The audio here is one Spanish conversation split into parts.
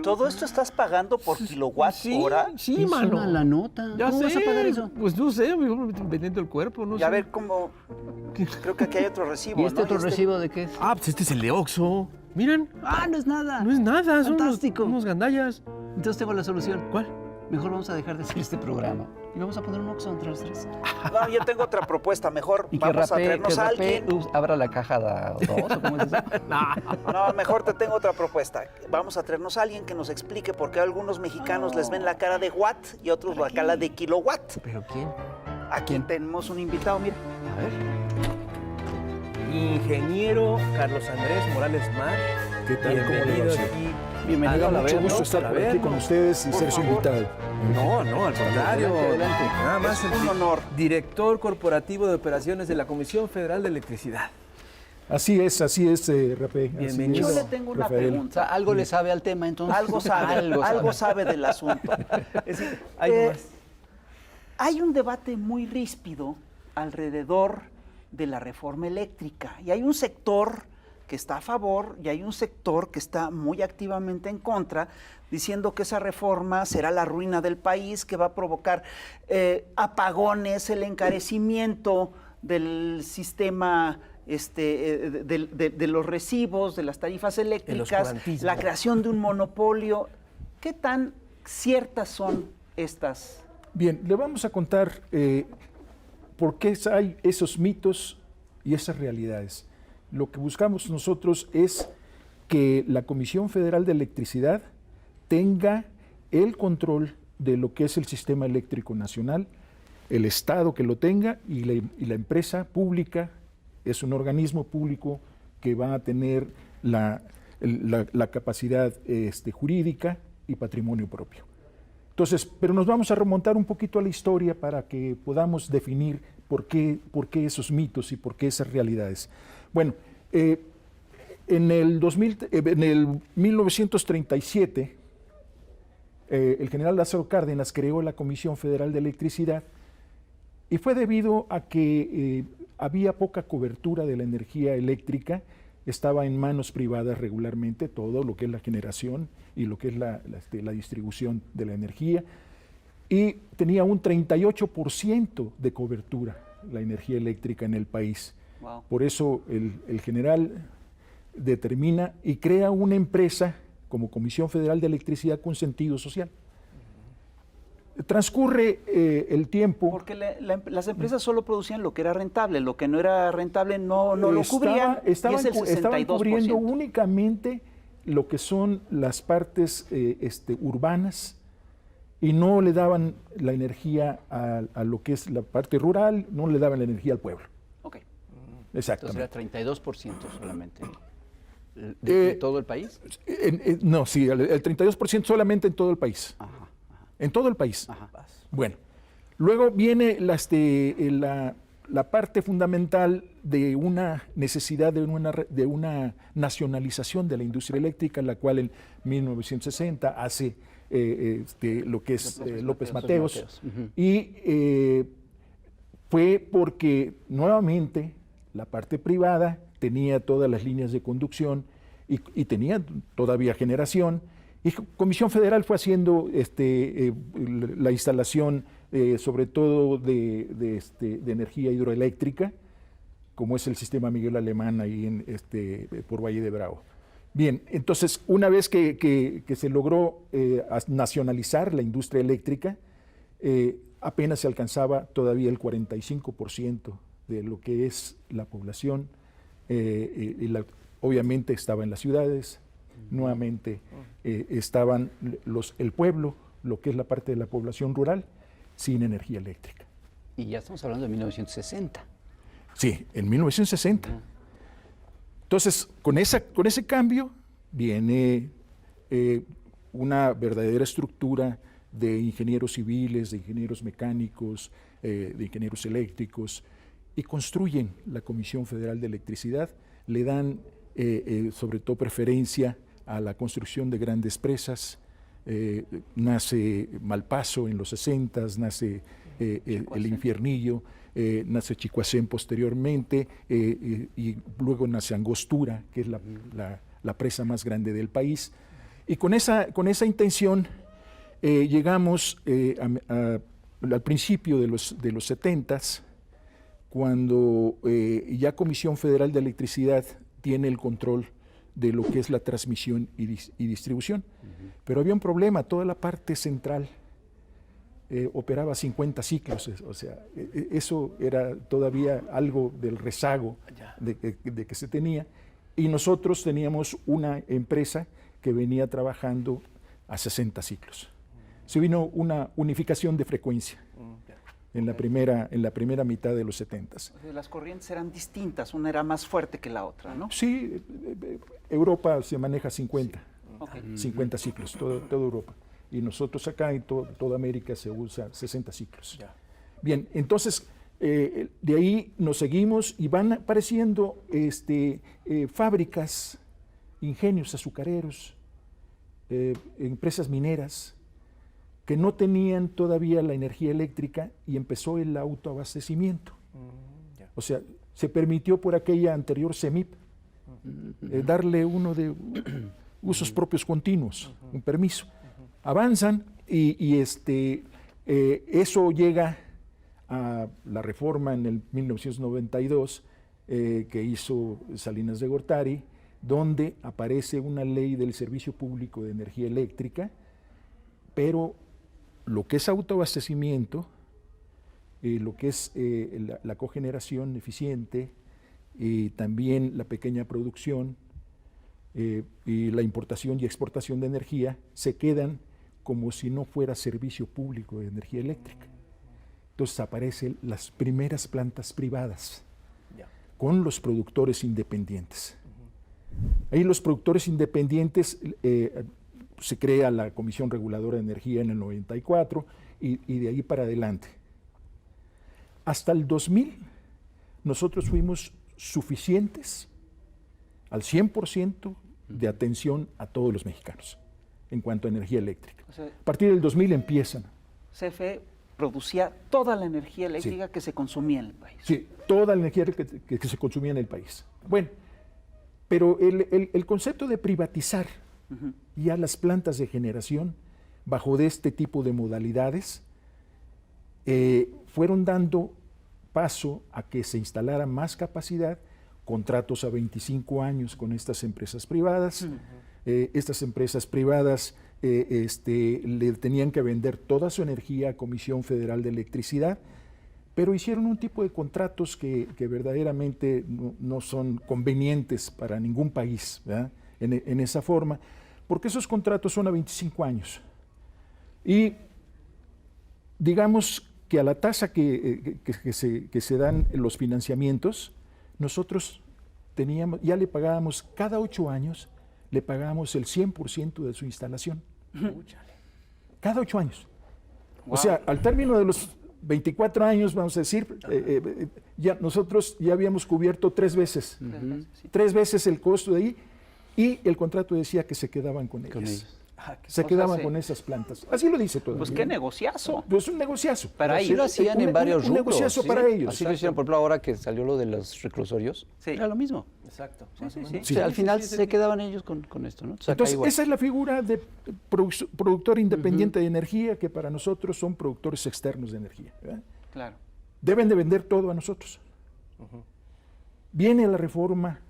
¿Todo esto estás pagando por kilowatt hora? Sí, Es mano. una la nota. Ya ¿Cómo sé, vas a pagar eso? pues no sé, vendiendo el cuerpo, no Y sé. a ver cómo... Creo que aquí hay otro recibo, ¿Y este ¿no? otro recibo de qué es? Ah, pues este es el de Oxxo. Miren, Ah, no es nada. no es nada, son Fantástico. unos gandallas. Entonces tengo la solución. ¿Cuál? Mejor vamos a dejar de hacer este programa y vamos a poner un Oxxo entre los tres. No, yo tengo otra propuesta. Mejor Y que vamos a rapee, traernos a alguien. abra la caja de dos, ¿o cómo es eso? No, mejor te tengo otra propuesta. Vamos a traernos a alguien que nos explique por qué a algunos mexicanos les ven la cara de watt y a otros la cara de kilowatt. ¿Pero quién? Aquí tenemos un invitado, mira. A ver. Ingeniero Carlos Andrés Morales Mar. ¿Qué tal? ¿Cómo le va a Bienvenido usted? aquí. Bienvenido a la Mucho Verbo. gusto estar por aquí con ustedes y Por ser su favor. invitado. No, al contrario. Adelante. Nada más Es un honor. Director corporativo de operaciones de la Comisión Federal de Electricidad. Así es, Rapé. Así Bienvenido. es, Yo le tengo una Rafael. O pregunta. sea, algo le sabe al tema, entonces. Algo sabe, algo sabe del asunto. Es decir, hay un debate muy ríspido alrededor de la reforma eléctrica y hay un sector que está a favor y hay un sector que está muy activamente en contra, diciendo que esa reforma será la ruina del país, que va a provocar apagones, el encarecimiento del sistema de los recibos, de las tarifas eléctricas, oscurantismo. la creación de un monopolio. ¿Qué tan ciertas son estas? Bien, le vamos a contar por qué hay esos mitos y esas realidades. Lo que buscamos nosotros es que la Comisión Federal de Electricidad tenga el control de lo que es el sistema eléctrico nacional, el Estado que lo tenga y la empresa pública es un organismo público que va a tener la capacidad jurídica y patrimonio propio. Entonces, pero nos vamos a remontar un poquito a la historia para que podamos definir por qué esos mitos y por qué esas realidades. Bueno, en el 1937, el general Lázaro Cárdenas creó la Comisión Federal de Electricidad y fue debido a que había poca cobertura de la energía eléctrica, estaba en manos privadas regularmente todo lo que es la generación y lo que es la distribución de la energía, y tenía un 38% de cobertura la energía eléctrica en el país. Wow. Por eso el general determina y crea una empresa como Comisión Federal de Electricidad con sentido social. Transcurre el tiempo. Porque las empresas solo producían lo que era rentable, lo que no era rentable no lo cubrían, y es el 62%. Estaban cubriendo únicamente lo que son las partes urbanas y no le daban la energía a lo que es la parte rural, no le daban la energía al pueblo. Ok. Exactamente. Entonces era 32% solamente. ¿De todo el país? No, sí, el 32% solamente en todo el país. Ajá. En todo el país. Ajá. Bueno, luego viene la parte fundamental de una necesidad de una nacionalización de la industria eléctrica, la cual en 1960 hace lo que es López Mateos. Y fue porque nuevamente la parte privada tenía todas las líneas de conducción y tenía todavía generación. Y Comisión Federal fue haciendo la instalación sobre todo de energía hidroeléctrica, como es el sistema Miguel Alemán ahí por Valle de Bravo. Bien, entonces una vez que se logró nacionalizar la industria eléctrica, apenas se alcanzaba todavía el 45% de lo que es la población, obviamente estaba en las ciudades. Nuevamente estaban el pueblo, lo que es la parte de la población rural, sin energía eléctrica. Y ya estamos hablando de 1960. Sí, en 1960. Entonces, con ese cambio viene una verdadera estructura de ingenieros civiles, de ingenieros mecánicos, de ingenieros eléctricos, y construyen la Comisión Federal de Electricidad, le dan sobre todo preferencia a la construcción de grandes presas. Nace Malpaso en los 60, nace el Infiernillo, nace Chicoacén posteriormente, y luego nace Angostura, que es la presa más grande del país. Y con esa intención llegamos al principio de los 70s, cuando ya Comisión Federal de Electricidad tiene el control de lo que es la transmisión y distribución. Pero había un problema, toda la parte central operaba 50 ciclos, o sea, eso era todavía algo del rezago de que se tenía, y nosotros teníamos una empresa que venía trabajando a 60 ciclos. Se vino una unificación de frecuencia en la primera mitad de los 70s. Las corrientes eran distintas, una era más fuerte que la otra, ¿no? Sí, Europa se maneja 50, Okay. 50 ciclos, toda Europa. Y nosotros acá en toda América se usa 60 ciclos. Bien, entonces de ahí nos seguimos y van apareciendo fábricas, ingenios azucareros, empresas mineras, que no tenían todavía la energía eléctrica, y empezó el autoabastecimiento. O sea, se permitió por aquella anterior CEMIP darle uno de usos propios continuos, un permiso. Avanzan y eso llega a la reforma en el 1992 que hizo Salinas de Gortari, donde aparece una ley del Servicio Público de Energía Eléctrica, pero lo que es autoabastecimiento, lo que es la cogeneración eficiente, y también la pequeña producción y la importación y exportación de energía, se quedan como si no fuera servicio público de energía eléctrica. Entonces aparecen las primeras plantas privadas con los productores independientes. Ahí los productores independientes, se crea la Comisión Reguladora de Energía en el 94 y de ahí para adelante. Hasta el 2000 nosotros fuimos suficientes al 100% de atención a todos los mexicanos en cuanto a energía eléctrica. O sea, a partir del 2000 empiezan. CFE producía toda la energía eléctrica que se consumía en el país. Sí, toda la energía que se consumía en el país. Bueno, pero el concepto de privatizar ya las plantas de generación bajo de este tipo de modalidades fueron dando paso a que se instalara más capacidad, contratos a 25 años con estas empresas privadas. Estas empresas privadas le tenían que vender toda su energía a Comisión Federal de Electricidad, pero hicieron un tipo de contratos que verdaderamente no son convenientes para ningún país, ¿verdad? En esa forma, porque esos contratos son a 25 años. Y digamos que a la tasa que se dan los financiamientos, nosotros ya le pagábamos cada 8 años, le pagábamos el 100% de su instalación. Cada 8 años. Wow. O sea, al término de los 24 años, vamos a decir, nosotros ya habíamos cubierto 3 veces. 3 veces el costo de ahí, y el contrato decía que se quedaban con ellas. Se quedaban con esas plantas. Así lo dice todo. Pues qué negociazo. Pues un negociazo. Para ellos lo hacían en varios rubros. Un negociazo para ellos. Así lo hicieron, por ejemplo, ahora que salió lo de los reclusorios. Sí. Era lo mismo. Exacto. Sí. O sea, al final se quedaban ellos con esto, ¿no? O sea, entonces, esa es la figura de productor independiente de energía, que para nosotros son productores externos de energía, ¿verdad? Claro. Deben de vender todo a nosotros. Viene la reforma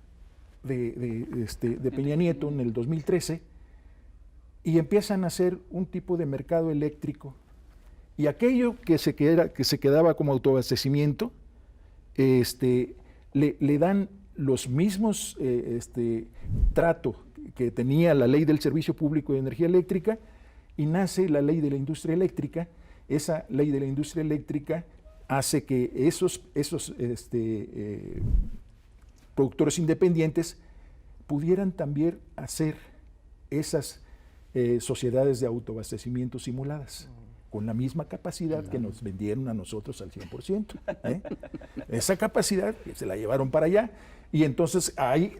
de Peña Nieto en el 2013 y empiezan a hacer un tipo de mercado eléctrico, y aquello que se quedaba como autoabastecimiento, le dan los mismos trato que tenía la ley del Servicio Público de Energía Eléctrica, y nace la ley de la industria eléctrica. Esa ley de la industria eléctrica hace que esos productores independientes pudieran también hacer esas sociedades de autoabastecimiento simuladas, con la misma capacidad que nos vendieron a nosotros al 100%. Esa capacidad se la llevaron para allá, y entonces hay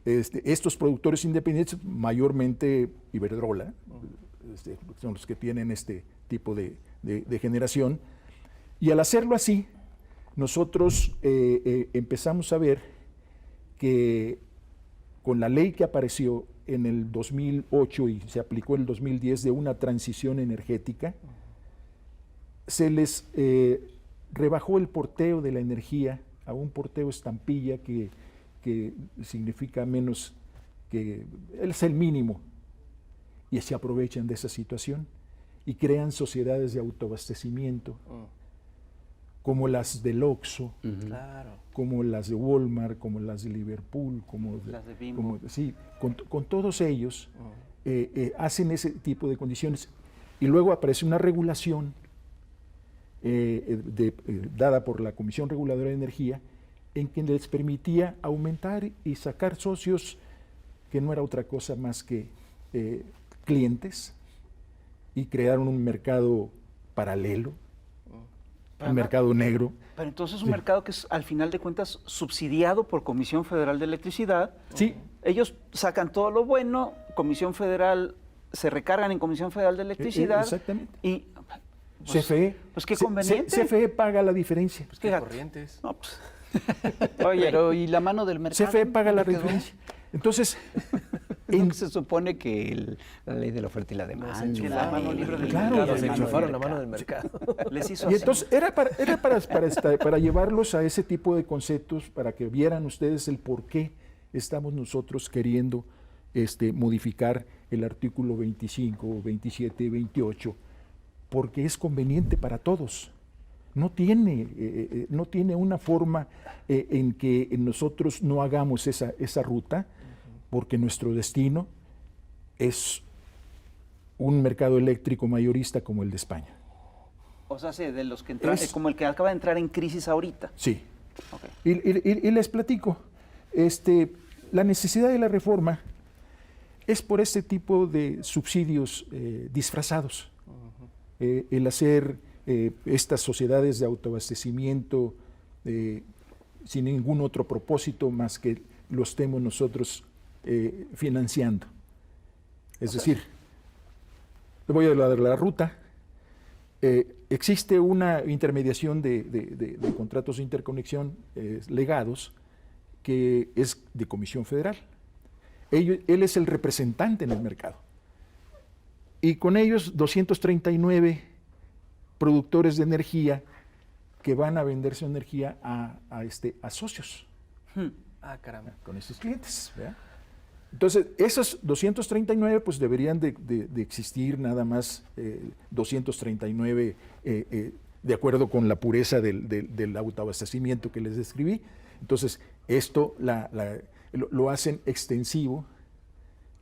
estos productores independientes, mayormente Iberdrola, son los que tienen este tipo de generación, y al hacerlo así, nosotros empezamos a ver que con la ley que apareció en el 2008 y se aplicó en el 2010 de una transición energética, se les rebajó el porteo de la energía a un porteo estampilla que significa menos, que es el mínimo, y se aprovechan de esa situación y crean sociedades de autoabastecimiento, como las del Oxxo, Claro. como las de Walmart, como las de Liverpool, como Las de Bimbo. sí, con todos ellos hacen ese tipo de condiciones. Y luego aparece una regulación dada por la Comisión Reguladora de Energía, en que les permitía aumentar y sacar socios que no era otra cosa más que clientes, y crearon un mercado paralelo, un mercado negro. Pero entonces un mercado que es, al final de cuentas, subsidiado por Comisión Federal de Electricidad. Sí. Ellos sacan todo lo bueno, Comisión Federal, se recargan en Comisión Federal de Electricidad. Exactamente. Y CFE. pues qué conveniente. CFE paga la diferencia. Pues qué Fíjate. corrientes. No, pues, Oye, pero ¿y la mano del mercado? CFE paga la ¿Dónde quedó? diferencia. Entonces, ¿No que se supone que la ley de la oferta y la demanda? la mano libre del Claro, mercado. Se del enchufaron la mano del mercado. Les hizo y así. entonces era para llevarlos a ese tipo de conceptos, para que vieran ustedes el por qué estamos nosotros queriendo modificar el artículo 25, 27 y 28, porque es conveniente para todos. No tiene una forma en que nosotros no hagamos esa ruta, porque nuestro destino es un mercado eléctrico mayorista como el de España. O sea, sí, de los que entran, como el que acaba de entrar en crisis ahorita. Sí. Ok. Y les platico, la necesidad de la reforma es por este tipo de subsidios disfrazados. El hacer estas sociedades de autoabastecimiento sin ningún otro propósito más que lo estemos nosotros financiando. Es decir, le voy a dar la ruta. Existe una intermediación de contratos de interconexión legados que es de Comisión Federal. Él es el representante en el mercado. Y con ellos 239 productores de energía que van a vender su energía a socios Ah, caramba. con esos clientes, ¿verdad? Entonces, esos 239 pues deberían de existir nada más 239 de acuerdo con la pureza del autoabastecimiento que les describí. Entonces, esto lo hacen extensivo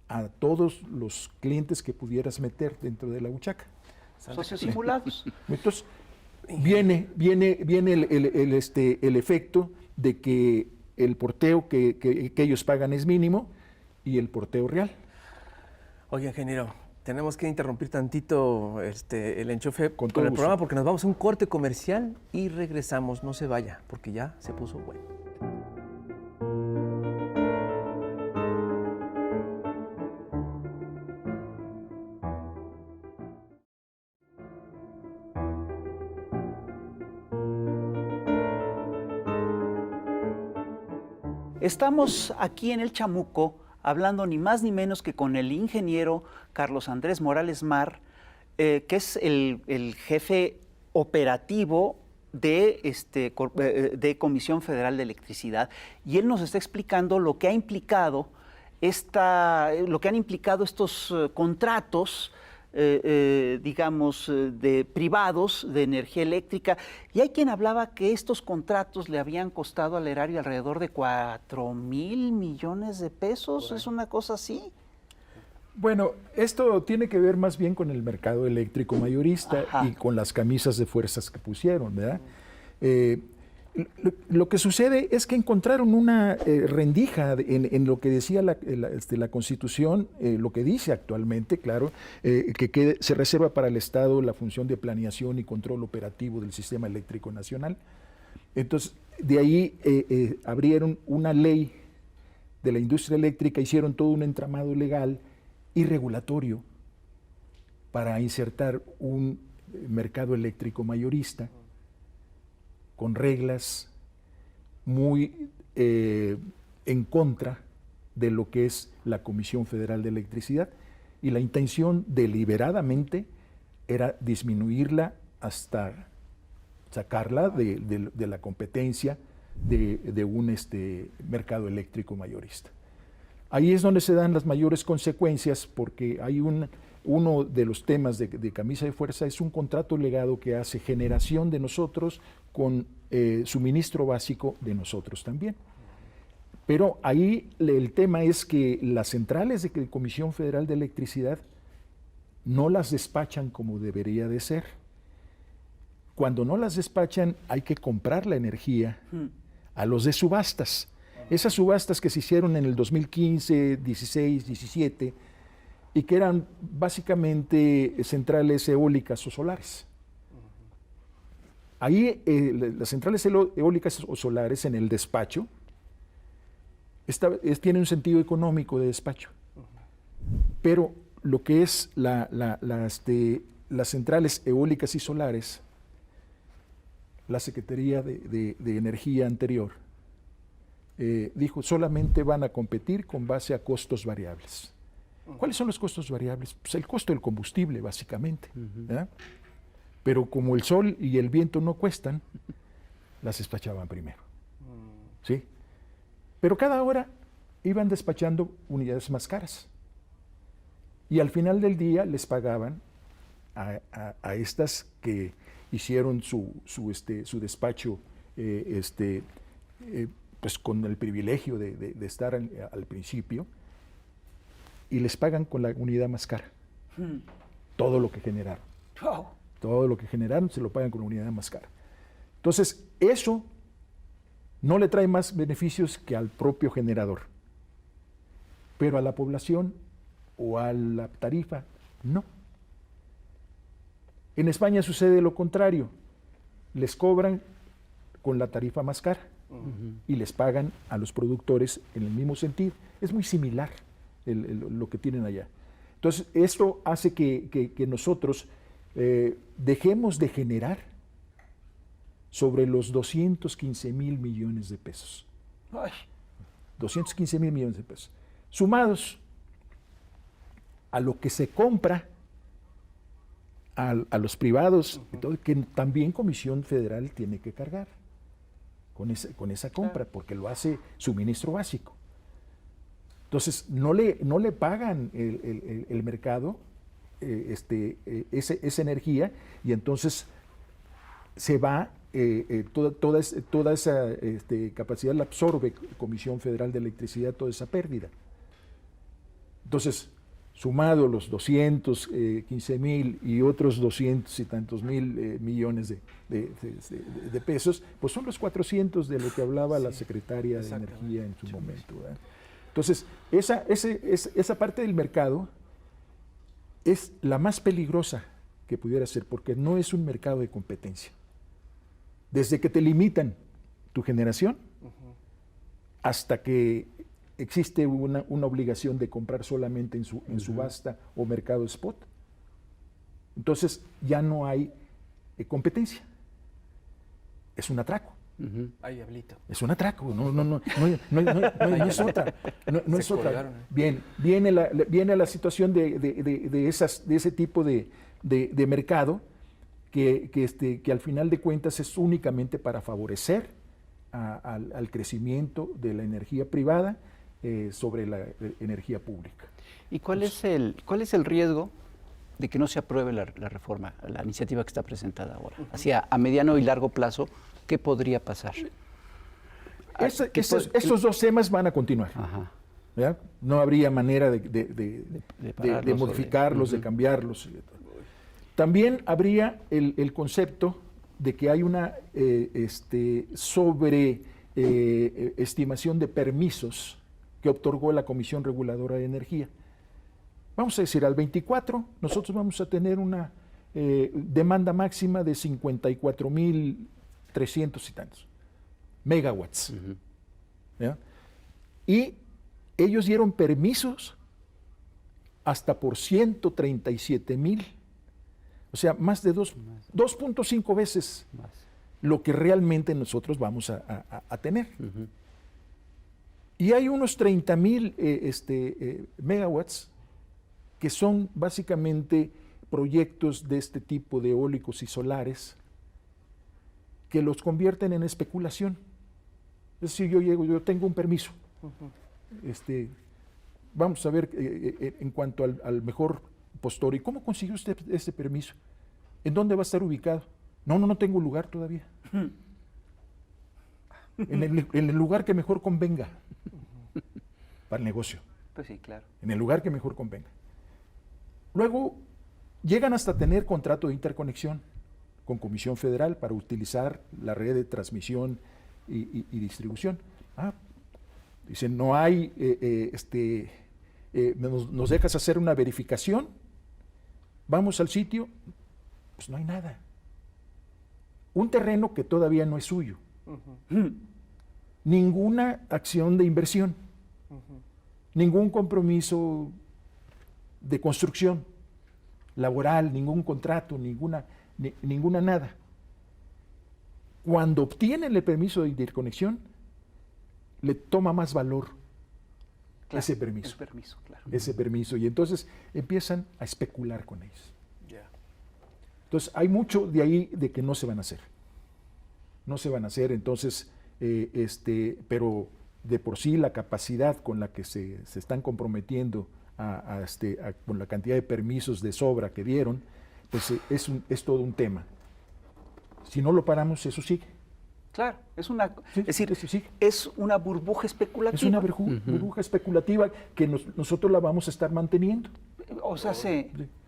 a todos los clientes que pudieras meter dentro de la huchaca. Socios simulados. Entonces, viene el efecto de que el porteo que ellos pagan es mínimo y el porteo real. Oye, ingeniero, tenemos que interrumpir tantito el enchufe Con con todo el gusto. programa porque nos vamos a un corte comercial y regresamos. No se vaya, porque ya se puso bueno. Estamos aquí en el Chamuco hablando ni más ni menos que con el ingeniero Carlos Andrés Morales Mar, que es el jefe operativo de Comisión Federal de Electricidad, y él nos está explicando lo que ha implicado lo que han implicado estos contratos, digamos, de privados de energía eléctrica. Y hay quien hablaba que estos contratos le habían costado al erario alrededor de 4,000 millones de pesos. ¿Es una cosa así? Bueno, esto tiene que ver más bien con el mercado eléctrico mayorista. Ajá. Y con las camisas de fuerzas que pusieron, ¿verdad? Lo que sucede es que encontraron una rendija en lo que decía la Constitución, lo que dice actualmente, claro, que se reserva para el Estado la función de planeación y control operativo del sistema eléctrico nacional. Entonces, de ahí abrieron una ley de la industria eléctrica, hicieron todo un entramado legal y regulatorio para insertar un mercado eléctrico mayorista con reglas muy en contra de lo que es la Comisión Federal de Electricidad, y la intención deliberadamente era disminuirla hasta sacarla de la competencia de un mercado eléctrico mayorista. Ahí es donde se dan las mayores consecuencias, porque hay uno de los temas de camisa de fuerza es un contrato legado que hace generación de nosotros con suministro básico de nosotros también. Pero ahí el tema es que las centrales de Comisión Federal de Electricidad no las despachan como debería de ser. Cuando no las despachan, hay que comprar la energía a los de subastas. Esas subastas que se hicieron en el 2015, 16, 17, y que eran básicamente centrales eólicas o solares. Ahí las centrales eólicas o solares en el despacho tiene un sentido económico de despacho. Pero lo que es las centrales eólicas y solares, la Secretaría de Energía anterior dijo solamente van a competir con base a costos variables. ¿Cuáles son los costos variables? Pues el costo del combustible, básicamente. ¿Verdad? Pero como el sol y el viento no cuestan, las despachaban primero. ¿Sí? Pero cada hora iban despachando unidades más caras. Y al final del día les pagaban a estas que hicieron su despacho pues con el privilegio de estar al principio, y les pagan con la unidad más cara. Todo lo que generaron. Todo lo que generaron se lo pagan con la unidad más cara. Entonces, eso no le trae más beneficios que al propio generador. Pero a la población o a la tarifa, no. En España sucede lo contrario. Les cobran con la tarifa más cara y les pagan a los productores en el mismo sentido. Es muy similar lo que tienen allá. Entonces, esto hace que nosotros dejemos de generar sobre los 215,000 millones de pesos. 215,000 millones de pesos. Sumados a lo que se compra a los privados, que también Comisión Federal tiene que cargar con esa compra, porque lo hace suministro básico. Entonces, no le pagan el mercado esa energía, y entonces se va, toda esa capacidad la absorbe Comisión Federal de Electricidad, toda esa pérdida. Entonces, sumado los 215,000 y otros 200 y tantos mil millones de pesos, pues son los 400 de lo que hablaba la secretaria de Energía en su momento, ¿verdad? Entonces, esa parte del mercado es la más peligrosa que pudiera ser, porque no es un mercado de competencia. Desde que te limitan tu generación hasta que existe una obligación de comprar solamente en subasta o mercado spot, entonces ya no hay competencia. Es un atraco. Ay, diablito. Es un atraco, no es otra. No es otra. Bien, viene la situación de ese tipo de mercado que al final de cuentas es únicamente para favorecer al crecimiento de la energía privada sobre la energía pública. ¿Y cuál es el riesgo de que no se apruebe la reforma, la iniciativa que está presentada ahora? Hacia a mediano y largo plazo, ¿qué podría pasar? Estos dos temas van a continuar. ¿Verdad? No habría manera de modificarlos, de cambiarlos. También habría el concepto de que hay una sobreestimación de permisos que otorgó la Comisión Reguladora de Energía. Vamos a decir, al 24 nosotros vamos a tener una demanda máxima de 54,300 y tantos megawatts. ¿Ya? Y ellos dieron permisos hasta por 137,000, o sea, más de 2.5 veces más lo que realmente nosotros vamos a tener. Y hay unos 30,000 megawatts que son básicamente proyectos de este tipo de eólicos y solares que los convierten en especulación. Es decir, yo tengo un permiso. Vamos a ver en cuanto al mejor postor. ¿Y cómo consiguió usted este permiso? ¿En dónde va a estar ubicado? No tengo lugar todavía. En el lugar que mejor convenga para el negocio. Pues sí, claro. En el lugar que mejor convenga. Luego llegan hasta tener contrato de interconexión con Comisión Federal para utilizar la red de transmisión y distribución. Dicen, no hay, nos dejas hacer una verificación, vamos al sitio, pues no hay nada. Un terreno que todavía no es suyo. Ninguna acción de inversión, ningún compromiso de construcción laboral, ningún contrato, ninguna nada. Cuando obtienen el permiso de interconexión, le toma más valor ese permiso. El permiso, claro. Ese permiso. Y entonces empiezan a especular con ellos. Ya. Entonces hay mucho de ahí de que no se van a hacer. No se van a hacer, entonces, pero de por sí la capacidad con la que se están comprometiendo con la cantidad de permisos de sobra que dieron, pues es todo un tema. Si no lo paramos, eso sigue. Claro, es decir, eso sigue. Es una burbuja especulativa. Es una burbuja especulativa que nosotros la vamos a estar manteniendo. O sea,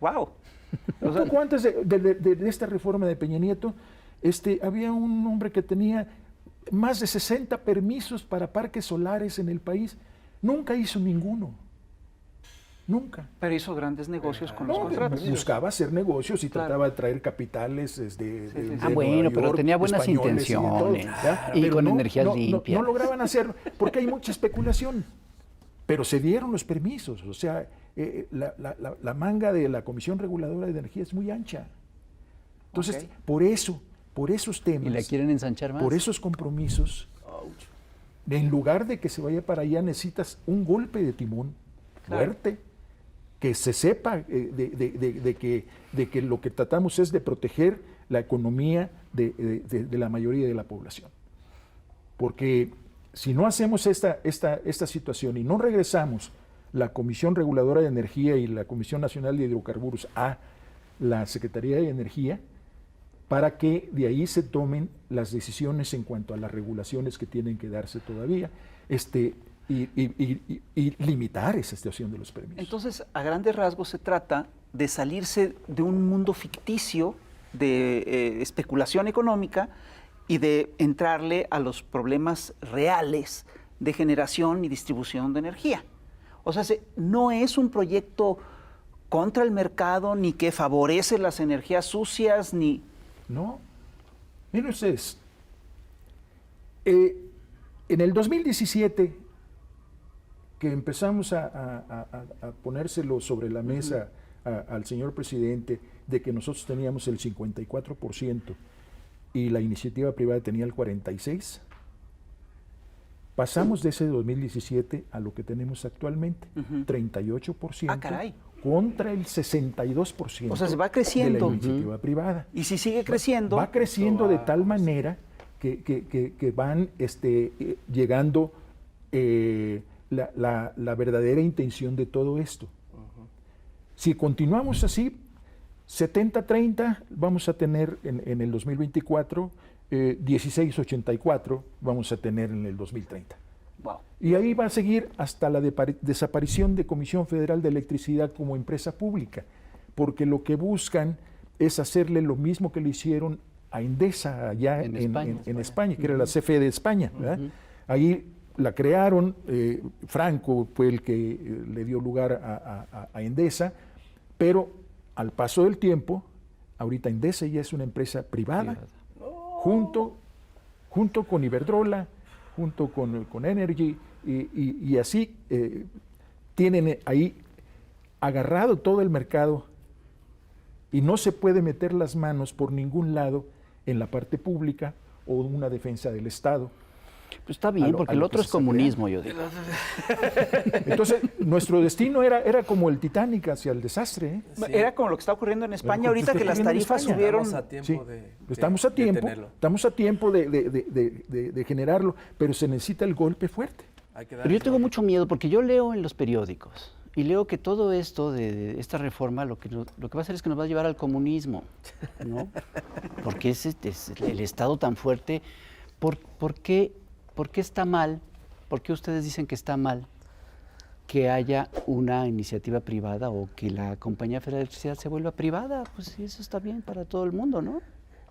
¡wow! Un poco antes de esta reforma de Peña Nieto, había un hombre que tenía más de 60 permisos para parques solares en el país. Nunca hizo ninguno. Nunca. Pero hizo grandes negocios con los contratos. Buscaba hacer negocios y trataba de traer capitales de bueno, pero tenía buenas intenciones y con energías limpias. No lograban hacer, porque hay mucha especulación. Pero se dieron los permisos. O sea, la manga de la Comisión Reguladora de Energía es muy ancha. Entonces, por esos temas. ¿Y la quieren ensanchar más? Por esos compromisos, en lugar de que se vaya para allá, necesitas un golpe de timón fuerte, que se sepa de que lo que tratamos es de proteger la economía de la mayoría de la población. Porque si no hacemos esta situación y no regresamos la Comisión Reguladora de Energía y la Comisión Nacional de Hidrocarburos a la Secretaría de Energía, para que de ahí se tomen las decisiones en cuanto a las regulaciones que tienen que darse todavía, y limitar esa situación de los permisos. Entonces, a grandes rasgos se trata de salirse de un mundo ficticio de especulación económica y de entrarle a los problemas reales de generación y distribución de energía. O sea, no es un proyecto contra el mercado, ni que favorece las energías sucias, ni... No. Miren ustedes, en el 2017, que empezamos a ponérselo sobre la mesa al señor presidente, de que nosotros teníamos el 54% y la iniciativa privada tenía el 46%, pasamos de ese 2017 a lo que tenemos actualmente, 38%. Contra el 62%. O sea, se va creciendo. De la iniciativa privada. Y si sigue creciendo... Va creciendo de tal manera que van llegando la verdadera intención de todo esto. Si continuamos así, 70-30 vamos a tener en el 2024, 16-84 vamos a tener en el 2030. Wow. Y ahí va a seguir hasta la desaparición de Comisión Federal de Electricidad como empresa pública, porque lo que buscan es hacerle lo mismo que le hicieron a Endesa allá en España, que era la CFE de España, ¿verdad? Ahí la crearon, Franco fue el que le dio lugar a Endesa, pero al paso del tiempo, ahorita Endesa ya es una empresa privada, junto con Iberdrola, junto con Energy, y así tienen ahí agarrado todo el mercado y no se puede meter las manos por ningún lado en la parte pública o una defensa del Estado, Pues está bien, porque el otro es comunismo, yo digo. Entonces, nuestro destino era como el Titanic hacia el desastre. ¿eh? Sí. Era como lo que está ocurriendo en España Bueno, ahorita, que las tarifas subieron. Estamos a tiempo Sí, estamos a tiempo de generarlo, pero se necesita el golpe fuerte. Pero yo tengo mucho miedo porque yo leo en los periódicos y leo que todo esto de esta reforma lo que va a hacer es que nos va a llevar al comunismo, ¿no? Porque es el Estado tan fuerte. ¿Por qué está mal? ¿Por qué ustedes dicen que está mal que haya una iniciativa privada o que la Compañía Federal de Electricidad se vuelva privada? Pues sí, eso está bien para todo el mundo, ¿no?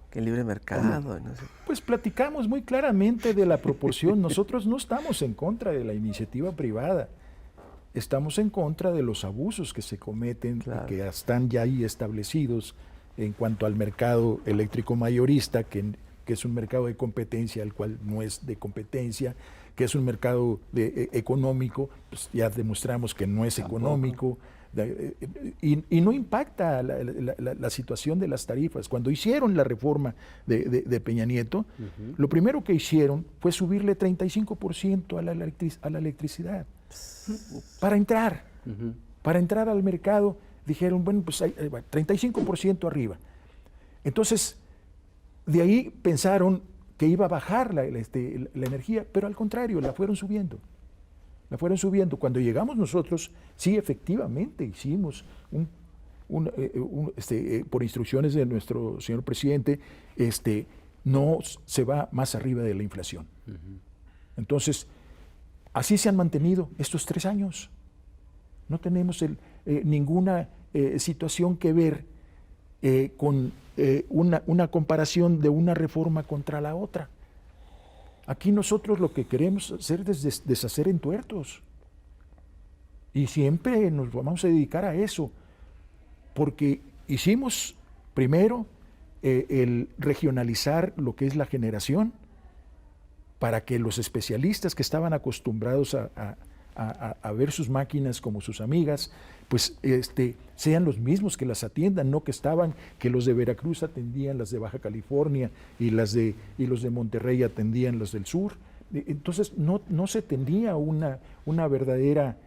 Que libre mercado. No sé. Pues platicamos muy claramente de la proporción. Nosotros no estamos en contra de la iniciativa privada. Estamos en contra de los abusos que se cometen, claro, y que están ya ahí establecidos en cuanto al mercado eléctrico mayorista, que es un mercado de competencia, el cual no es de competencia, que es un mercado económico, pues ya demostramos que no es económico, y no impacta la situación de las tarifas. Cuando hicieron la reforma de Peña Nieto, lo primero que hicieron fue subirle 35% a la electricidad. Para entrar al mercado, dijeron, bueno, pues 35% arriba. Entonces, de ahí pensaron que iba a bajar la energía, pero al contrario, la fueron subiendo. Cuando llegamos nosotros, sí, efectivamente, hicimos por instrucciones de nuestro señor presidente, no se va más arriba de la inflación. Entonces, así se han mantenido estos 3 años. No tenemos ninguna situación que ver con una comparación de una reforma contra la otra. Aquí nosotros lo que queremos hacer es deshacer entuertos. Y siempre nos vamos a dedicar a eso, porque hicimos primero el regionalizar lo que es la generación, para que los especialistas que estaban acostumbrados a ver sus máquinas como sus amigas, pues sean los mismos que las atiendan, no que los de Veracruz atendían las de Baja California y los de Monterrey atendían los del sur. Entonces no se tenía una verdadera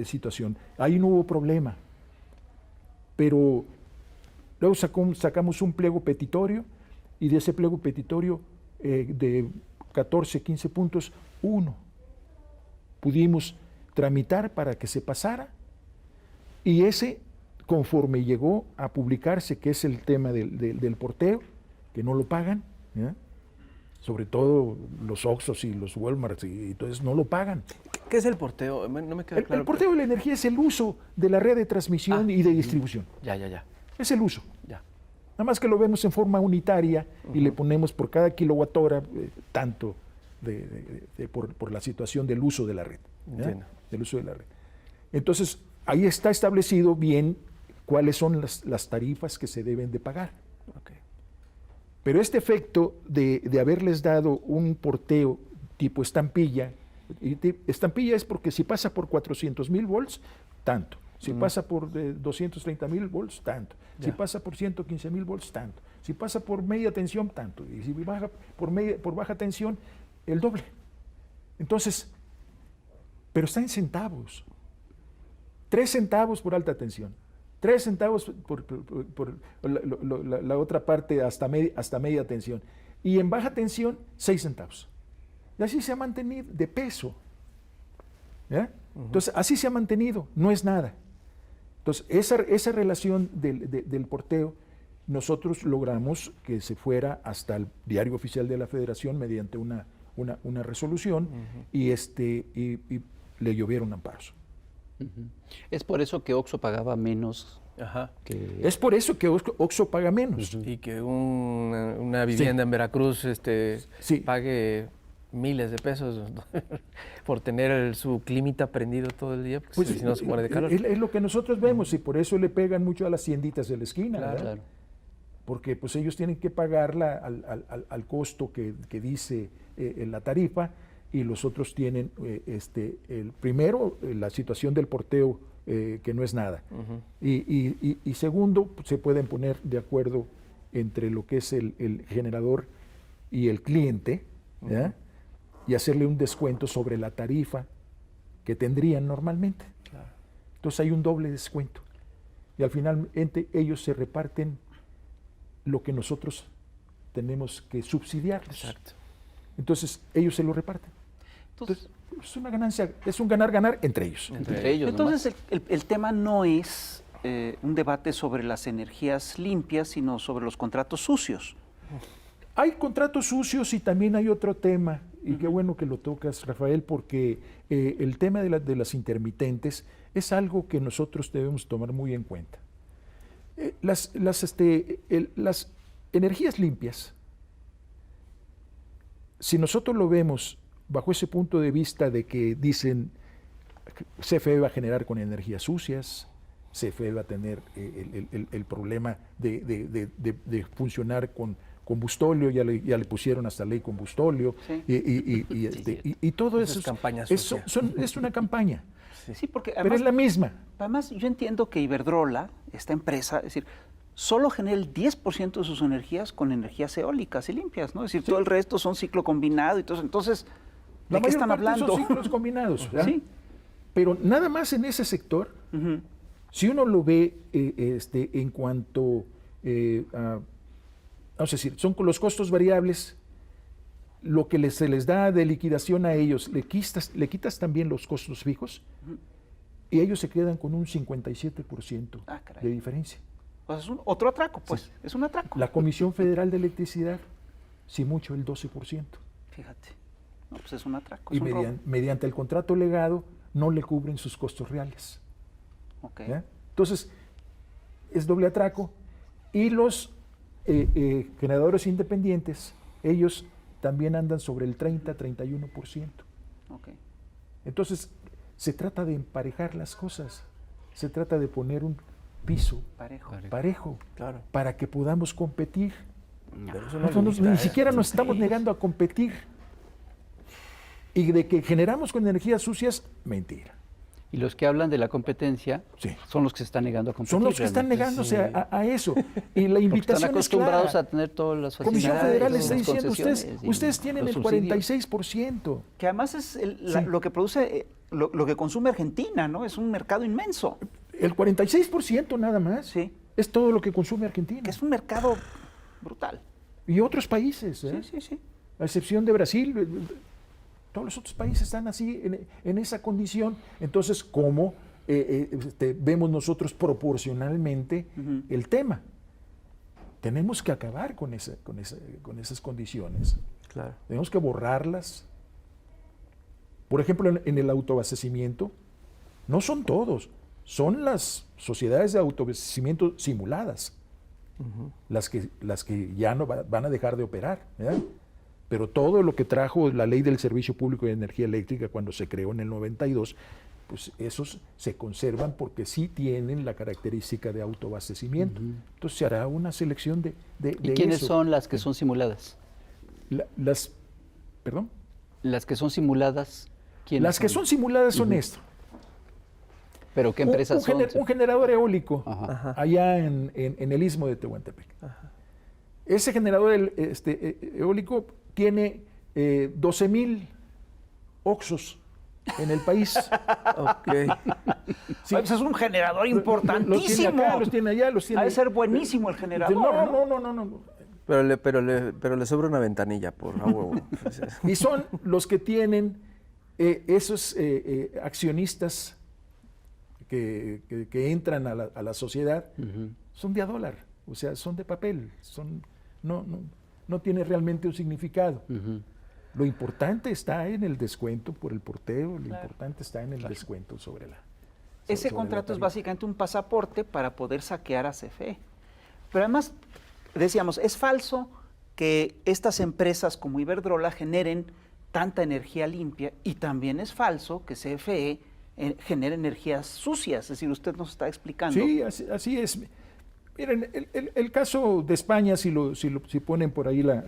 situación. Ahí no hubo problema. Pero luego sacamos un pliego petitorio, y de ese pliego petitorio de 14, 15 puntos, 1 pudimos tramitar para que se pasara, y ese, conforme llegó a publicarse, que es el tema del porteo, que no lo pagan, ¿ya? Sobre todo los Oxxos y los Walmarts, y entonces no lo pagan. ¿Qué es el porteo? No me queda claro. El porteo de la energía es el uso de la red de transmisión y de distribución. Ya. Es el uso. Ya. Nada más que lo vemos en forma unitaria y le ponemos por cada kilowatthora tanto por la situación del uso de la red. Del uso de la red. Entonces, ahí está establecido bien cuáles son las tarifas que se deben de pagar. Okay. Pero este efecto de haberles dado un porteo tipo estampilla, estampilla es porque si pasa por 400,000 volts, tanto. Si pasa por 230,000 volts, tanto. Si pasa por 115,000 volts, tanto. Si pasa por media tensión, tanto. Y si baja por baja tensión, el doble. Entonces, pero está en centavos. 3 centavos por alta tensión. 3 centavos por la otra parte hasta media tensión. Y en baja tensión, 6 centavos. Y así se ha mantenido de peso. ¿Ya? Entonces, así se ha mantenido, no es nada. Entonces, esa relación del porteo, nosotros logramos que se fuera hasta el Diario Oficial de la Federación mediante una resolución, y le llovieron amparos. Es por eso que Oxxo pagaba menos. Es por eso que Oxxo paga menos. Y que una vivienda en Veracruz pague miles de pesos por tener su climita prendido todo el día, porque si no se muere de calor. Es lo que nosotros vemos, y por eso le pegan mucho a las tienditas de la esquina, Claro. Porque pues ellos tienen que pagarla al costo que dice la tarifa, y los otros tienen primero la situación del porteo, que no es nada, y segundo, pues, se pueden poner de acuerdo entre lo que es el generador y el cliente, ¿ya? y hacerle un descuento sobre la tarifa que tendrían normalmente. Claro. Entonces hay un doble descuento. Y al final ellos se reparten lo que nosotros tenemos que subsidiarlos. Exacto. Entonces ellos se lo reparten. Entonces es una ganancia, es un ganar-ganar entre ellos. Entre ellos. Entonces el tema no es un debate sobre las energías limpias, sino sobre los contratos sucios. Hay contratos sucios y también hay otro tema, y qué bueno que lo tocas, Rafael, porque el tema de las intermitentes es algo que nosotros debemos tomar muy en cuenta. Las energías limpias, si nosotros lo vemos bajo ese punto de vista de que dicen CFE va a generar con energías sucias, CFE va a tener el problema de funcionar con combustóleo, ya le pusieron hasta ley combustóleo, Sí. y todo Eso eso es campaña es una campaña, Sí, porque pero además, es la misma. además yo entiendo que Iberdrola, esta empresa, es decir, solo genera el 10% de sus energías con energías eólicas y limpias, ¿no? Es decir, todo el resto son ciclo combinado y todo. Entonces, ¿de La qué mayor están parte hablando? son ciclos combinados, ¿verdad? Sí. Pero nada más en ese sector, Ujú. si uno lo ve en cuanto vamos a decir, son con los costos variables, lo que se les da de liquidación a ellos, le quitas también los costos fijos, y ellos se quedan con un 57% Ah, caray. de diferencia. Pues es otro atraco, pues. Es un atraco. La Comisión Federal de Electricidad, si mucho, el 12%. Fíjate. No, pues es un atraco. Y Es un robo. mediante el contrato legado no le cubren sus costos reales. Ok. ¿Ya? Entonces, es doble atraco. Y los generadores independientes, ellos también andan sobre el 30-31%. Ok. Entonces, se trata de emparejar las cosas, se trata de poner un piso Parejo. parejo Claro. para que podamos competir. Pero eso no Nosotros le gusta, ni siquiera nos estamos negando a competir. Y de que generamos con energías sucias, mentira. Y los que hablan de la competencia Sí. son los que se están negando a competir. Son los que están realmente. negándose a eso. Y la Porque invitación están acostumbrados es clara. a tener todas las Comisión facilidades, Federal las está diciendo, concesiones y ustedes tienen los el subsidios. 46%. Que además es Sí. lo que produce, lo que consume Argentina, ¿no? Es un mercado inmenso. El 46% nada más. Sí. Es todo lo que consume Argentina. Que es un mercado brutal. Y otros países, Sí, sí, sí. a excepción de Brasil, todos los otros países están así, en esa condición. Entonces, ¿cómo vemos nosotros proporcionalmente Ujú. el tema? Tenemos que acabar con esas condiciones. Claro. Tenemos que borrarlas. Por ejemplo, en el autoabastecimiento, no son todos, son las sociedades de autoabastecimiento simuladas, las que ya no van a dejar de operar, ¿verdad? Pero todo lo que trajo la Ley del Servicio Público de Energía Eléctrica cuando se creó en el 92, pues esos se conservan porque sí tienen la característica de autoabastecimiento. Entonces se hará una selección de ¿Y quiénes eso. son las que son simuladas? ¿Perdón? Las que son simuladas, ¿quiénes Las que son simuladas son esto. ¿Pero qué empresas son? Un generador eólico Ajá. allá en el istmo de Tehuantepec. Ese generador eólico tiene 12,000 oxos en el país. Ok. Sí. Pues es un generador Los tiene importantísimo. acá, los tiene allá, los tiene. Ha de ser buenísimo el generador. No. Pero le sobra una ventanilla por a huevo. Y son los que tienen esos accionistas que entran a la sociedad, son de a dólar, o sea, son de papel, no tiene realmente un significado. Lo importante está en el descuento por el porteo, lo importante está en el descuento sobre la... Ese sobre contrato la es tarifa. básicamente un pasaporte para poder saquear a CFE. Pero además, decíamos, es falso que estas empresas como Iberdrola generen tanta energía limpia y también es falso que CFE genere energías sucias. Es decir, usted nos está explicando. Sí, así es. Miren, el caso de España, si ponen por ahí la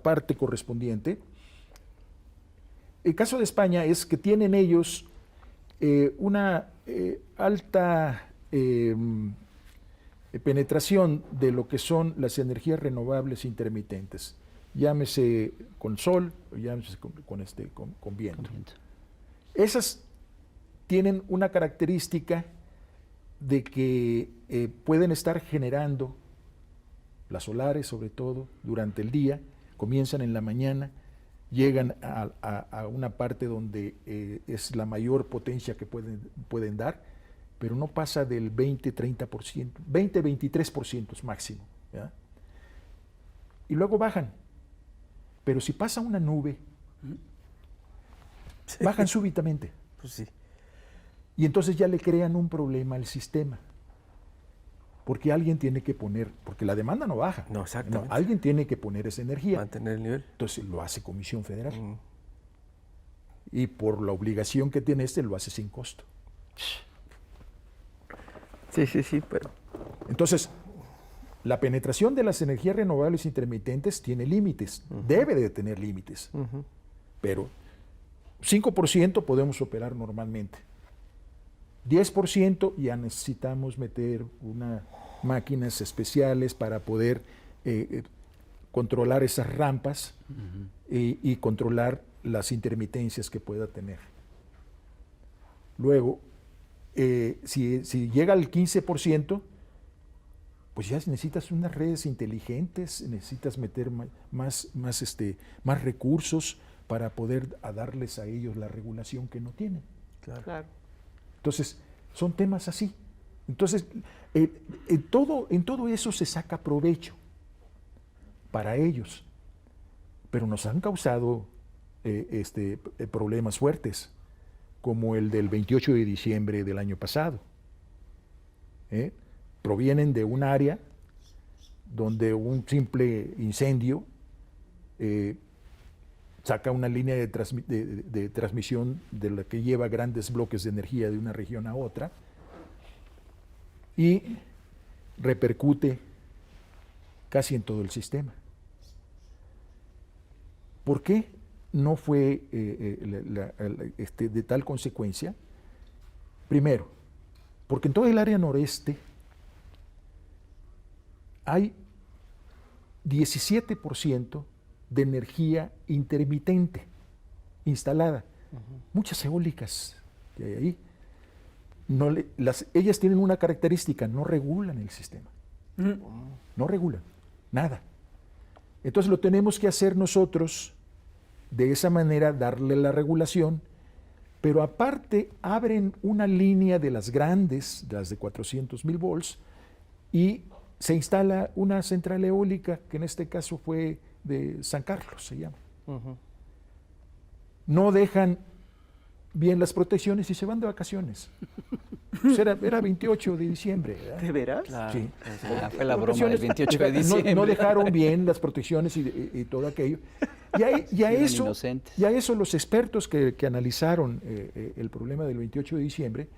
parte correspondiente, el caso de España es que tienen ellos una alta penetración de lo que son las energías renovables intermitentes. llámese con sol o llámese con viento. Esas tienen una característica de que pueden estar generando, las solares sobre todo, durante el día, comienzan en la mañana, llegan a una parte donde es la mayor potencia que pueden dar, pero no pasa del 20-30%, 20-23% máximo, ¿ya? Y luego bajan. Pero si pasa una nube, bajan súbitamente. Pues sí. Y entonces ya le crean un problema al sistema. Porque alguien tiene que poner, porque la demanda no baja. No, exactamente. No, alguien tiene que poner esa energía. Mantener el nivel. Entonces lo hace Comisión Federal. Y por la obligación que tiene lo hace sin costo. Sí, pero... Entonces, la penetración de las energías renovables intermitentes tiene límites, debe de tener límites, pero 5% podemos operar normalmente. 10% ya necesitamos meter máquinas especiales para poder controlar esas rampas y controlar las intermitencias que pueda tener. Luego, si llega al 15%, pues ya necesitas unas redes inteligentes, necesitas meter más recursos para poder darles a ellos la regulación que no tienen. Claro. Entonces, son temas así. Entonces, en todo eso se saca provecho para ellos, pero nos han causado problemas fuertes, como el del 28 de diciembre del año pasado. Provienen de un área donde un simple incendio saca una línea de transmisión de la que lleva grandes bloques de energía de una región a otra y repercute casi en todo el sistema. ¿Por qué no fue de tal consecuencia? Primero, porque en todo el área noreste hay 17% de energía intermitente instalada. Muchas eólicas que hay ahí. Ellas tienen una característica, no regulan el sistema. No regulan, nada. Entonces lo tenemos que hacer nosotros de esa manera, darle la regulación, pero aparte abren una línea de las grandes, las de 400,000 volts, y se instala una central eólica, que en este caso fue de San Carlos, se llama. No dejan bien las protecciones y se van de vacaciones. Pues era 28 de diciembre. ¿Verdad? ¿De veras? Claro. Sí. Fue la broma del 28 de diciembre. No dejaron bien las protecciones y todo aquello. Y a eso los expertos que analizaron el problema del 28 de diciembre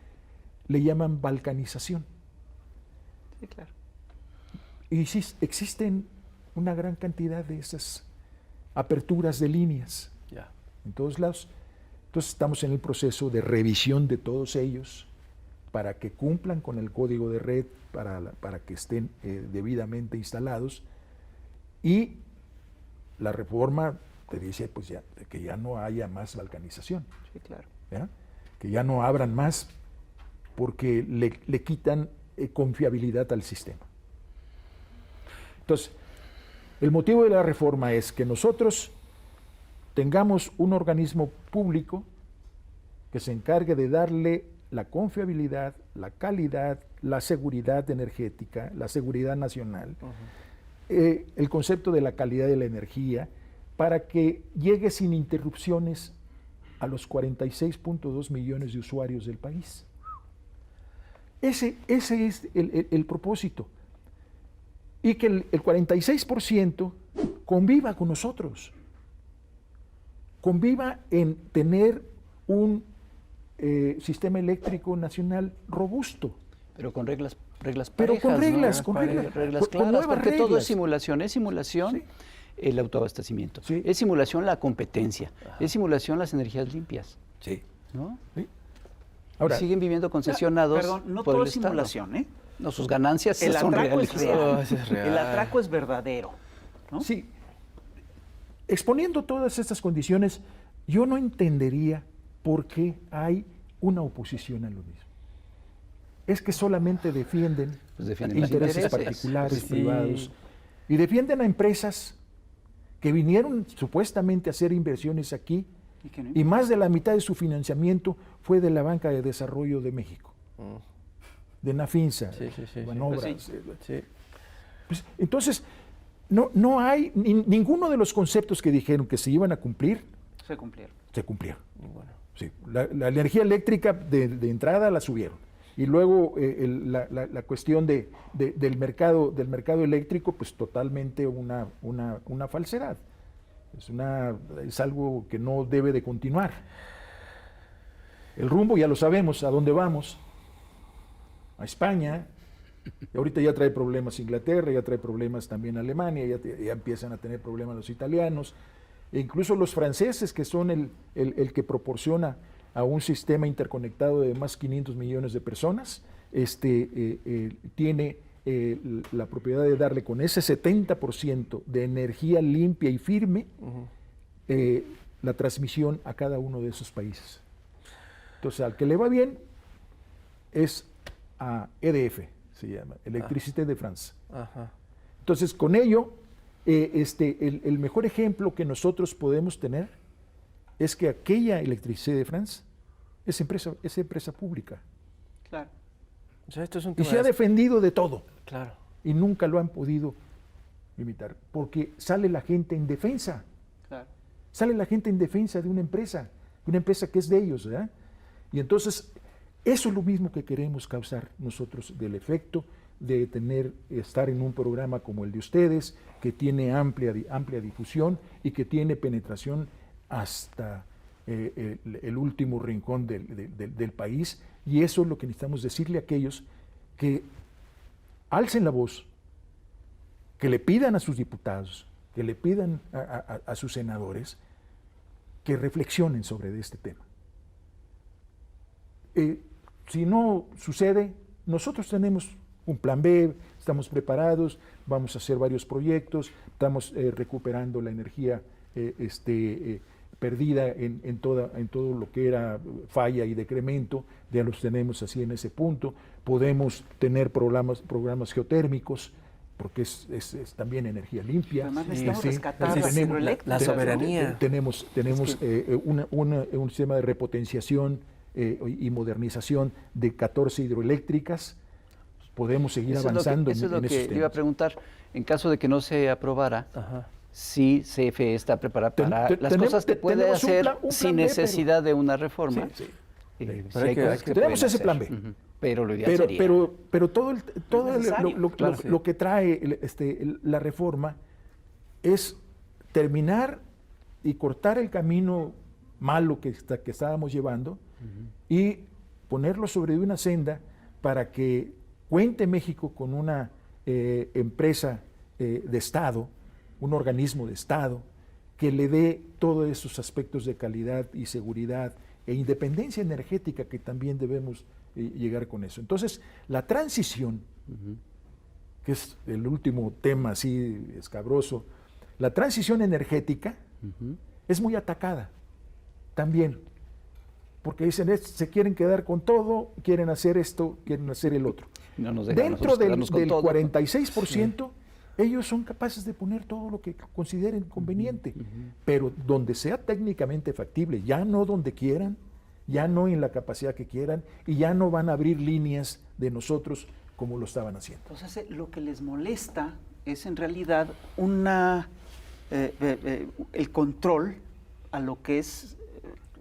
le llaman balcanización. Sí, claro. Y sí, existen una gran cantidad de esas aperturas de líneas en todos lados. Entonces estamos en el proceso de revisión de todos ellos para que cumplan con el código de red, para que estén debidamente instalados. Y la reforma te dice pues que ya no haya más balcanización. Sí, claro. ¿Ya? Que ya no abran más porque le quitan confiabilidad al sistema. Entonces, el motivo de la reforma es que nosotros tengamos un organismo público que se encargue de darle la confiabilidad, la calidad, la seguridad energética, la seguridad nacional, el concepto de la calidad de la energía, para que llegue sin interrupciones a los 46.2 millones de usuarios del país. Ese es el propósito. Y que el 46% conviva con nosotros, conviva en tener un sistema eléctrico nacional robusto. Pero con reglas parejas, pero con reglas, ¿no? con reglas claras, nuevas porque reglas. todo es simulación. Es simulación Sí. el autoabastecimiento, Sí. es simulación la competencia, es simulación las energías limpias. Sí. ¿No? Sí. Ahora, Siguen viviendo concesionados Perdón, no por todo el es Estado. simulación, ¿eh? No, sus ganancias El son atraco reales. es real. Ese es real. El atraco es verdadero, ¿no? sí, exponiendo todas estas condiciones, yo no entendería por qué hay una oposición a lo mismo. Es que solamente defienden intereses particulares, privados, y defienden a empresas que vinieron supuestamente a hacer inversiones aquí, y más de la mitad de su financiamiento fue de la Banca de Desarrollo de México, de Nafinsa, Banobras. Pues, entonces, no hay ninguno de los conceptos que dijeron que se iban a cumplir. Se cumplieron. Se cumplieron. Bueno. Sí, la energía eléctrica de entrada la subieron. Y luego la cuestión del mercado eléctrico, pues totalmente una falsedad. Es algo que no debe de continuar. El rumbo ya lo sabemos, a dónde vamos. A España. Y ahorita ya trae problemas Inglaterra, ya trae problemas también Alemania, ya empiezan a tener problemas los italianos, e incluso los franceses, que son el que proporciona a un sistema interconectado de más 500 millones de personas, tiene la propiedad de darle con ese 70% de energía limpia y firme la transmisión a cada uno de esos países. Entonces, al que le va bien es a EDF, se llama, Electricité de France. Entonces, con ello, el mejor ejemplo que nosotros podemos tener es que aquella Electricité de France es empresa pública. Claro. O sea, esto es un y se ha defendido de todo. Claro. Y nunca lo han podido limitar, porque sale la gente en defensa. Claro. Sale la gente en defensa de una empresa que es de ellos, ¿verdad? Y entonces, eso es lo mismo que queremos causar nosotros, del efecto de estar en un programa como el de ustedes, que tiene amplia difusión y que tiene penetración hasta el último rincón del país. Y eso es lo que necesitamos decirle a aquellos que alcen la voz, que le pidan a sus diputados, que le pidan a sus senadores, que reflexionen sobre este tema. Si no sucede, nosotros tenemos un plan B, estamos preparados, vamos a hacer varios proyectos, estamos recuperando la energía perdida en todo lo que era falla y decremento, ya los tenemos así en ese punto. Podemos tener programas geotérmicos, porque es también energía limpia. Además necesitamos rescatar la soberanía. Tenemos un sistema de repotenciación y modernización de 14 hidroeléctricas. Podemos seguir avanzando en esos temas. Eso es lo que iba a preguntar. En caso de que no se aprobara, si CFE está preparada para las cosas que puede hacer sin necesidad de una reforma. Tenemos ese plan B. Pero lo ideal sería. Pero todo lo que trae la reforma es terminar y cortar el camino malo que estábamos llevando y ponerlo sobre una senda para que cuente México con una empresa de Estado, un organismo de Estado, que le dé todos esos aspectos de calidad y seguridad e independencia energética que también debemos llegar con eso. Entonces, la transición, que es el último tema así escabroso, la transición energética es muy atacada también, porque dicen, se quieren quedar con todo, quieren hacer esto, quieren hacer el otro. Dentro del 46%, ellos son capaces de poner todo lo que consideren conveniente, pero donde sea técnicamente factible, ya no donde quieran, ya no en la capacidad que quieran, y ya no van a abrir líneas de nosotros como lo estaban haciendo. Entonces, lo que les molesta es en realidad el control a lo que es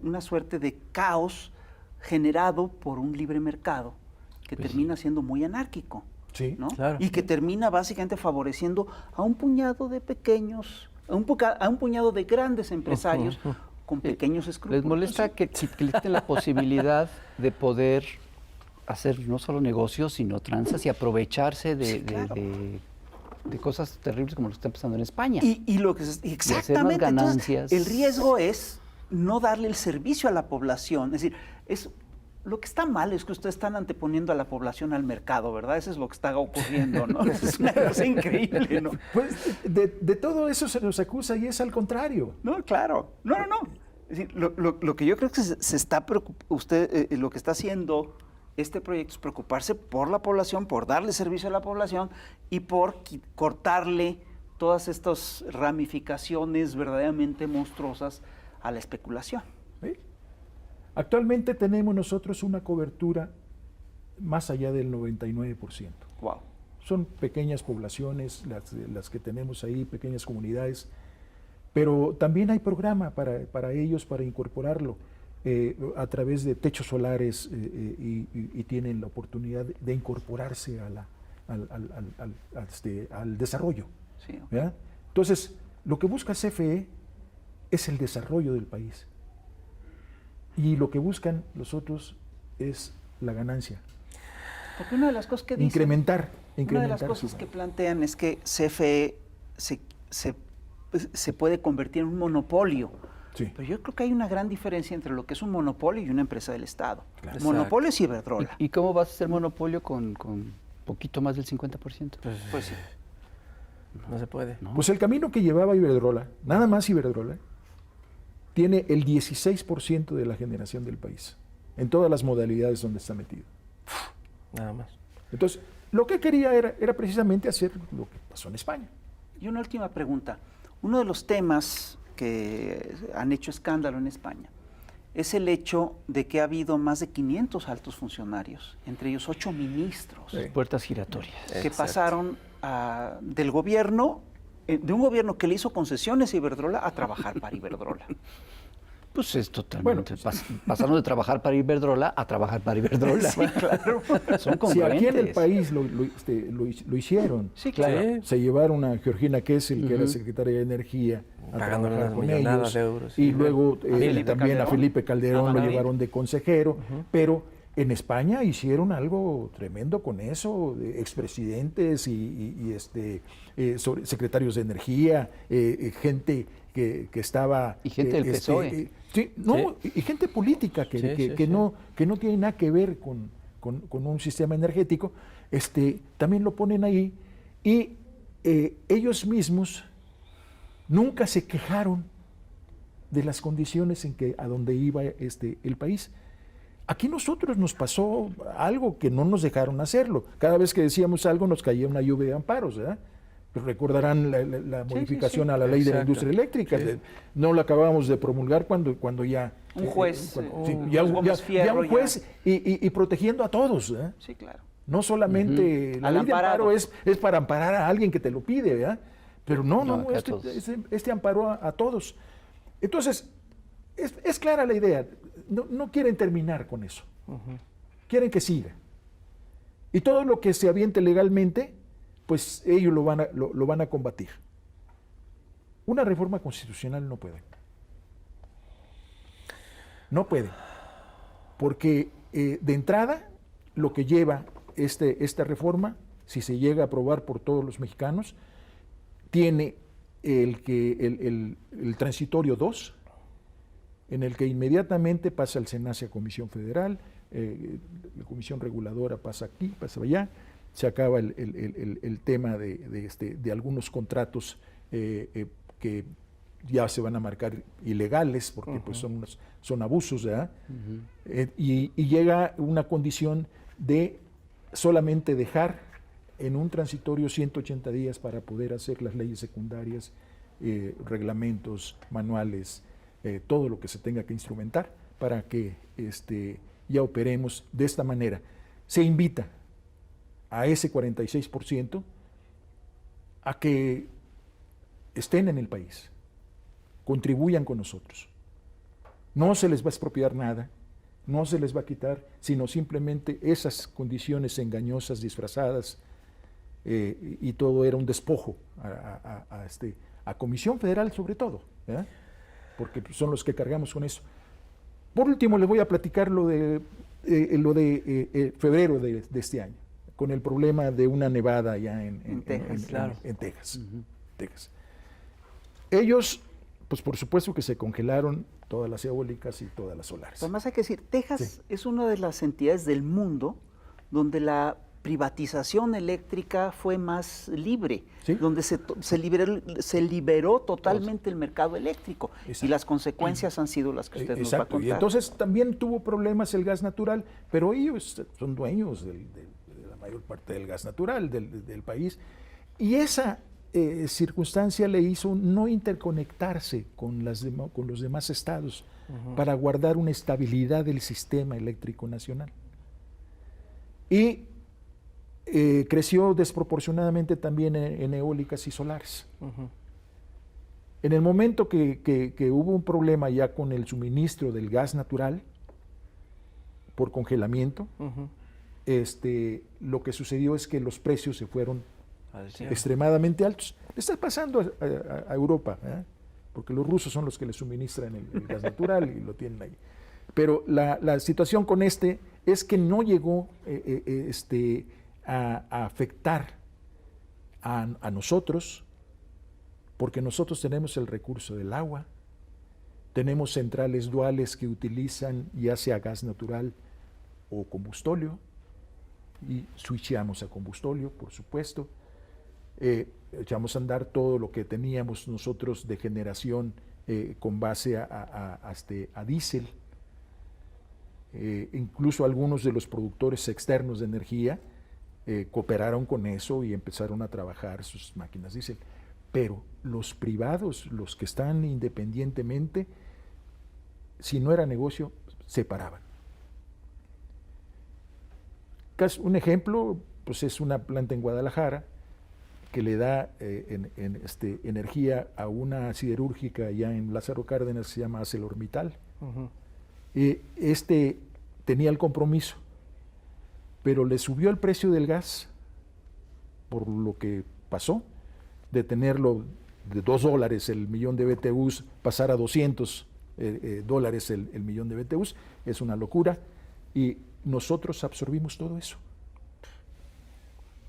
una suerte de caos generado por un libre mercado que termina siendo muy anárquico. Sí, ¿no? Claro. Y que termina básicamente favoreciendo a un puñado de pequeños, a un puñado de grandes empresarios con pequeños escrúpulos. Les molesta que les den la posibilidad de poder hacer no solo negocios, sino tranzas y aprovecharse de cosas terribles como lo que está pasando en España. Y lo que exactamente, ganancias. Entonces, el riesgo es no darle el servicio a la población. Es decir, Lo que está mal es que ustedes están anteponiendo a la población al mercado, ¿verdad? Eso es lo que está ocurriendo, ¿no? Es una cosa increíble, ¿no? Pues de todo eso se nos acusa y es al contrario. No, claro. No. Es decir, lo que yo creo que se está usted lo que está haciendo este proyecto es preocuparse por la población, por darle servicio a la población y por cortarle todas estas ramificaciones verdaderamente monstruosas a la especulación. ¿Sí? Actualmente tenemos nosotros una cobertura más allá del 99%. Wow. Son pequeñas poblaciones las que tenemos ahí, pequeñas comunidades, pero también hay programa para ellos, para incorporarlo a través de techos solares y tienen la oportunidad de incorporarse al desarrollo. Sí, okay. ¿Verdad? Entonces, lo que busca CFE es el desarrollo del país. Y lo que buscan los otros es la ganancia. Porque una de las cosas que dicen, incrementar una de las cosas que plantean es que CFE se puede convertir en un monopolio. Sí. Pero yo creo que hay una gran diferencia entre lo que es un monopolio y una empresa del Estado. Claro. Monopolio es Iberdrola. ¿Y cómo vas a hacer monopolio con poquito más del 50%? Pues sí. No se puede. ¿No? Pues el camino que llevaba Iberdrola, nada más Iberdrola, tiene el 16% de la generación del país, en todas las modalidades donde está metido. Nada más. Entonces, lo que quería era precisamente hacer lo que pasó en España. Y una última pregunta. Uno de los temas que han hecho escándalo en España es el hecho de que ha habido más de 500 altos funcionarios, entre ellos 8 ministros, Sí. Puertas giratorias. que pasaron del gobierno, de un gobierno que le hizo concesiones a Iberdrola, a trabajar para Iberdrola. Pues es totalmente. Pasaron de trabajar para Iberdrola a trabajar para Iberdrola. Sí, claro. Son Si congruentes. aquí en el país lo hicieron, Sí, claro. Sí. se llevaron a Georgina Kessel, que era secretaria de Energía, a Pagándole trabajar unas con millonadas ellos, de euros, y sí. luego Felipe también a Calderón. Felipe Calderón lo Madrid. llevaron de consejero, pero en España hicieron algo tremendo con eso, de expresidentes y secretarios de Energía, gente que estaba... Y gente del PSOE. Sí, no, y gente política que no tiene nada que ver con un sistema energético, también lo ponen ahí y ellos mismos nunca se quejaron de las condiciones a donde iba el país. Aquí nosotros nos pasó algo que no nos dejaron hacerlo. Cada vez que decíamos algo nos caía una lluvia de amparos, ¿verdad? Pero recordarán la modificación a la ley de la industria eléctrica. Sí. No la acabábamos de promulgar cuando ya... Un juez, ya Gómez Fierro, un juez y protegiendo a todos, ¿verdad? Sí, claro. No solamente la Al ley de amparado. amparo es para amparar a alguien que te lo pide, ¿verdad? Pero no, acá a todos. este amparó a todos. Entonces, es clara la idea. No quieren terminar con eso. Quieren que siga. Y todo lo que se aviente legalmente, pues ellos lo van a combatir. Una reforma constitucional no puede. No puede. Porque de entrada, lo que lleva esta reforma, si se llega a aprobar por todos los mexicanos, tiene el transitorio 2, en el que inmediatamente pasa el SENACE a Comisión Federal, la Comisión Reguladora pasa aquí, pasa allá, se acaba el tema de algunos contratos que ya se van a marcar ilegales, porque pues son abusos, ¿verdad? Y llega una condición de solamente dejar en un transitorio 180 días para poder hacer las leyes secundarias, reglamentos, manuales, todo lo que se tenga que instrumentar para que ya operemos de esta manera. Se invita a ese 46% a que estén en el país, contribuyan con nosotros. No se les va a expropiar nada, no se les va a quitar, sino simplemente esas condiciones engañosas, disfrazadas, y todo era un despojo a Comisión Federal sobre todo, ¿verdad? Porque son los que cargamos con eso. Por último, les voy a platicar lo de febrero de este año, con el problema de una nevada allá en Texas. Claro. Texas. Ellos pues por supuesto que se congelaron todas las eólicas y todas las solares. Además hay que decir, Texas es una de las entidades del mundo donde la privatización eléctrica fue más libre, donde se liberó totalmente el mercado eléctrico. Exacto. Y las consecuencias han sido las que usted nos va a contar. Y entonces también tuvo problemas el gas natural, pero ellos son dueños de la mayor parte del gas natural del país. Y esa circunstancia le hizo no interconectarse con los demás estados para guardar una estabilidad del sistema eléctrico nacional. Y creció desproporcionadamente también en eólicas y solares. En el momento que hubo un problema ya con el suministro del gas natural por congelamiento, lo que sucedió es que los precios se fueron extremadamente altos. Le está pasando a Europa, porque los rusos son los que le suministran el gas natural y lo tienen ahí. Pero la situación con es que no llegó a afectar a nosotros, porque nosotros tenemos el recurso del agua, tenemos centrales duales que utilizan ya sea gas natural o combustóleo, y switchamos a combustóleo, por supuesto. Echamos a andar todo lo que teníamos nosotros de generación con base a diésel. Incluso algunos de los productores externos de energía cooperaron con eso y empezaron a trabajar sus máquinas diésel. Pero los privados, los que están independientemente, si no era negocio, se paraban. Un ejemplo, pues es una planta en Guadalajara que le da energía a una siderúrgica ya en Lázaro Cárdenas que se llama ArcelorMittal. Tenía el compromiso, pero le subió el precio del gas por lo que pasó, de tenerlo de $2 el millón de BTUs, pasar a $200 el millón de BTUs, es una locura, y nosotros absorbimos todo eso.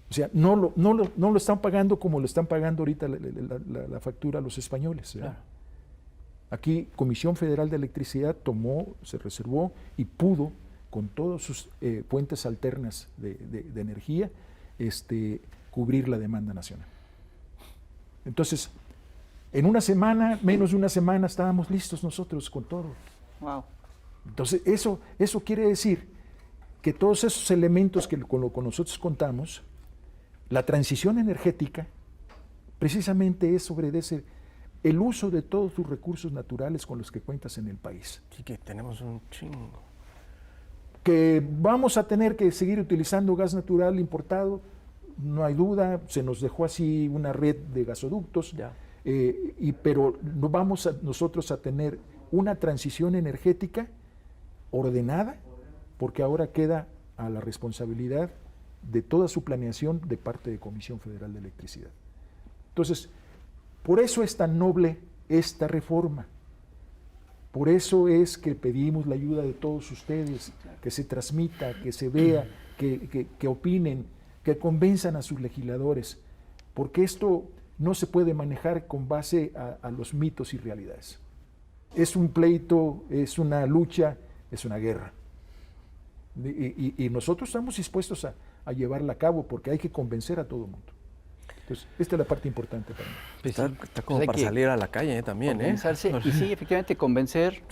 O sea, no lo están pagando como lo están pagando ahorita la factura a los españoles. Claro. Aquí Comisión Federal de Electricidad se reservó y pudo, con todas sus fuentes alternas de energía, cubrir la demanda nacional. Entonces, en una semana, menos de una semana, estábamos listos nosotros con todo. Wow. Entonces, eso quiere decir que todos esos elementos con los que nosotros contamos, la transición energética, precisamente obedece el uso de todos tus recursos naturales con los que cuentas en el país. Sí, que tenemos un chingo. Que vamos a tener que seguir utilizando gas natural importado, no hay duda, se nos dejó así una red de gasoductos, pero no vamos nosotros a tener una transición energética ordenada, porque ahora queda a la responsabilidad de toda su planeación de parte de Comisión Federal de Electricidad. Entonces, por eso es tan noble esta reforma. Por eso es que pedimos la ayuda de todos ustedes, que se transmita, que se vea, que opinen, que convenzan a sus legisladores, porque esto no se puede manejar con base a los mitos y realidades. Es un pleito, es una lucha, es una guerra. Y nosotros estamos dispuestos a llevarla a cabo porque hay que convencer a todo el mundo. Entonces, esta es la parte importante para mí. Está como para salir a la calle también, y sí, efectivamente, convencer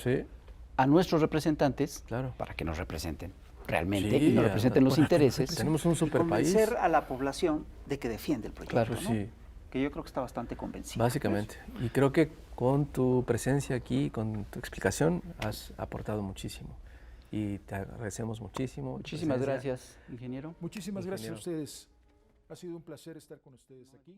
a nuestros representantes para que nos representen realmente y nos representen los intereses. Tenemos un superpaís. Convencer a la población de que defiende el proyecto, claro, ¿no? Sí. Que yo creo que está bastante convencido. Básicamente. Y creo que con tu presencia aquí, con tu explicación, has aportado muchísimo. Y te agradecemos muchísimo. Muchísimas gracias, ingeniero. Muchísimas gracias a ustedes. Ha sido un placer estar con ustedes aquí.